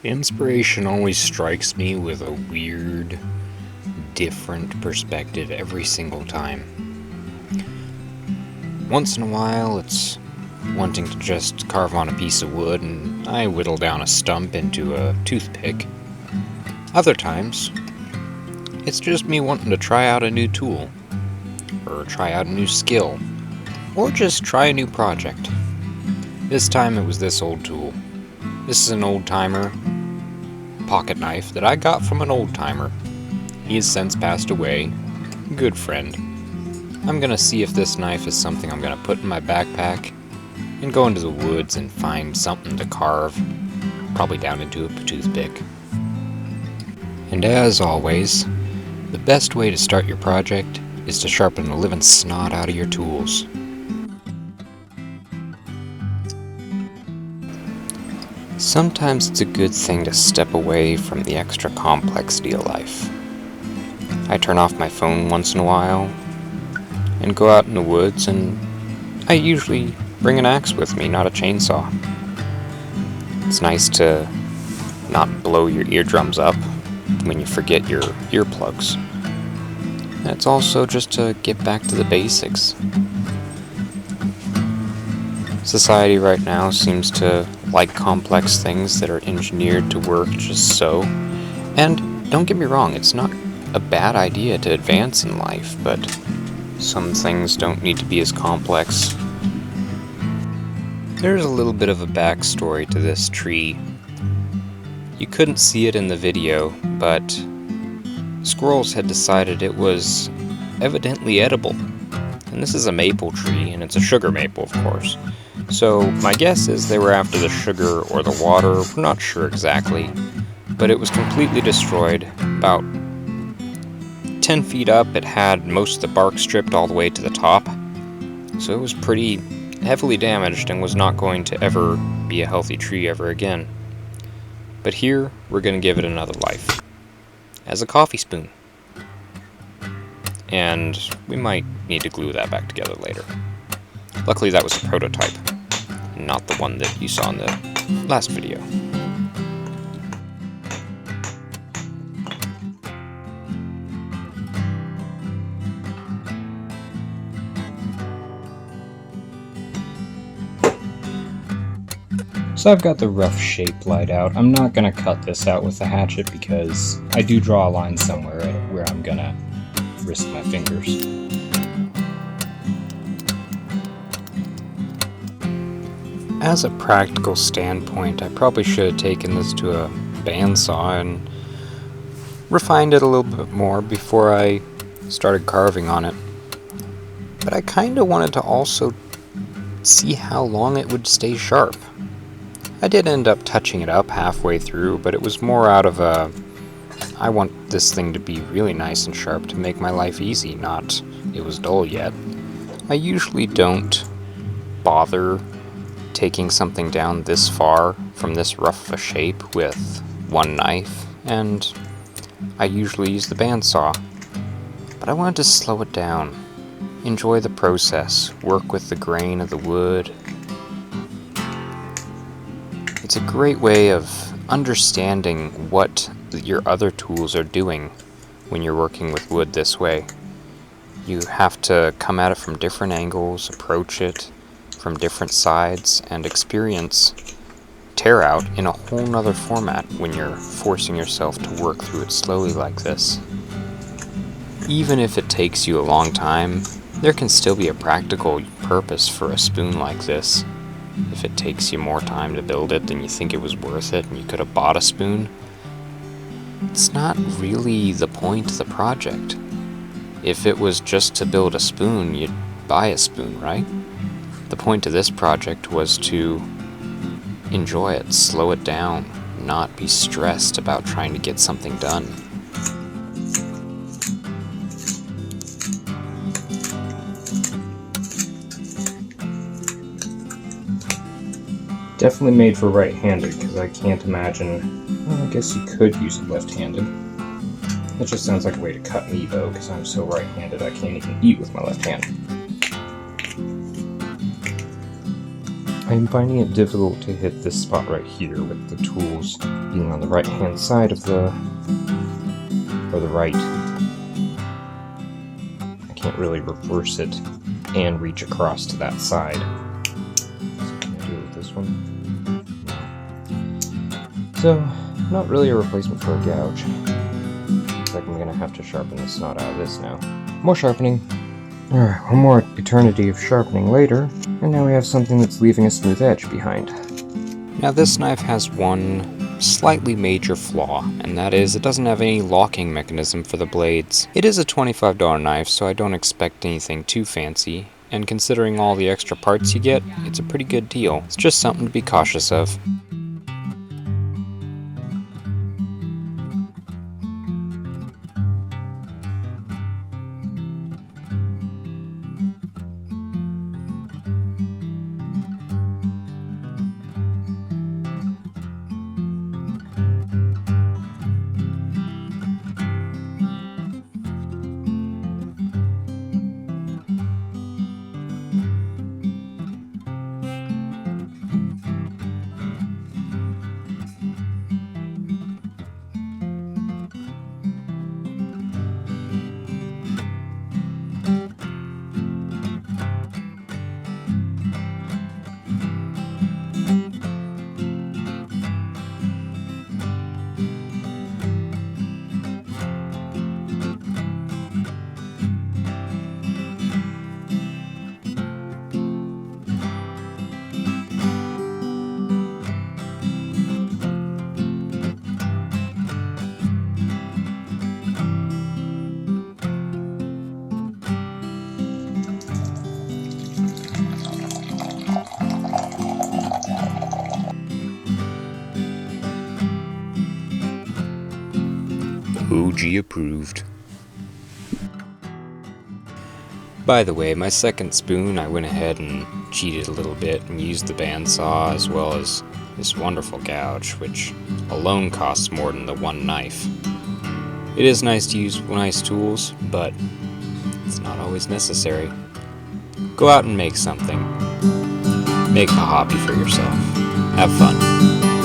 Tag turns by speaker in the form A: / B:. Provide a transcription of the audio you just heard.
A: Inspiration always strikes me with a weird, different perspective every single time. Once in a while, it's wanting to just carve on a piece of wood and I whittle down a stump into a toothpick. Other times, it's just me wanting to try out a new tool, or try out a new skill, or just try a new project. This time it was this old tool. This is an Oldtimer pocket knife that I got from an Oldtimer. He has since passed away. Good friend. I'm gonna see if this knife is something I'm gonna put in my backpack and go into the woods and find something to carve, probably down into a toothpick. And as always, the best way to start your project is to sharpen the living snot out of your tools. Sometimes it's a good thing to step away from the extra complexity of life. I turn off my phone once in a while and go out in the woods, and I usually bring an axe with me, not a chainsaw. It's nice to not blow your eardrums up when you forget your earplugs. And it's also just to get back to the basics. Society right now seems to like complex things that are engineered to work just so. And don't get me wrong, it's not a bad idea to advance in life, but some things don't need to be as complex. There's a little bit of a backstory to this tree. You couldn't see it in the video, but squirrels had decided it was evidently edible. And this is a maple tree, and it's a sugar maple, of course. So my guess is they were after the sugar or the water, we're not sure exactly, but it was completely destroyed. About 10 feet up, it had most of the bark stripped all the way to the top, so it was pretty heavily damaged and was not going to ever be a healthy tree ever again. But here, we're going to give it another life, as a coffee spoon. And we might need to glue that back together later. Luckily that was a prototype, not the one that you saw in the last video. So I've got the rough shape laid out. I'm not going to cut this out with the hatchet because I do draw a line somewhere where I'm going to risk my fingers. As a practical standpoint, I probably should have taken this to a bandsaw and refined it a little bit more before I started carving on it. But I kind of wanted to also see how long it would stay sharp. I did end up touching it up halfway through, but it was more out of a I want this thing to be really nice and sharp to make my life easy, not it was dull yet. I usually don't bother taking something down this far from this rough of a shape with one knife, and I usually use the bandsaw. But I wanted to slow it down, enjoy the process, work with the grain of the wood. It's a great way of understanding what your other tools are doing when you're working with wood this way. You have to come at it from different angles, approach it from different sides, and experience tear out in a whole nother format when you're forcing yourself to work through it slowly like this. Even if it takes you a long time, there can still be a practical purpose for a spoon like this. If it takes you more time to build it than you think it was worth it and you could have bought a spoon, it's not really the point of the project. If it was just to build a spoon, you'd buy a spoon, right? The point of this project was to enjoy it, slow it down, not be stressed about trying to get something done. Definitely made for right-handed, because I can't imagine... Well, I guess you could use it left-handed. That just sounds like a way to cut me, though, because I'm so right-handed I can't even eat with my left hand.
B: I'm finding it difficult to hit this spot right here with the tools being on the right hand side of the right. I can't really reverse it and reach across to that side. So can I do it with this one? No. So, not really a replacement for a gouge. Looks like I'm gonna have to sharpen the snot out of this now. More sharpening. Alright, one more eternity of sharpening later, and now we have something that's leaving a smooth edge behind.
A: Now this knife has one slightly major flaw, and that is it doesn't have any locking mechanism for the blades. It is a $25 knife, so I don't expect anything too fancy, and considering all the extra parts you get, it's a pretty good deal. It's just something to be cautious of. OG approved. By the way, my second spoon, I went ahead and cheated a little bit and used the bandsaw as well as this wonderful gouge, which alone costs more than the one knife. It is nice to use nice tools, but it's not always necessary. Go out and make something. Make a hobby for yourself. Have fun.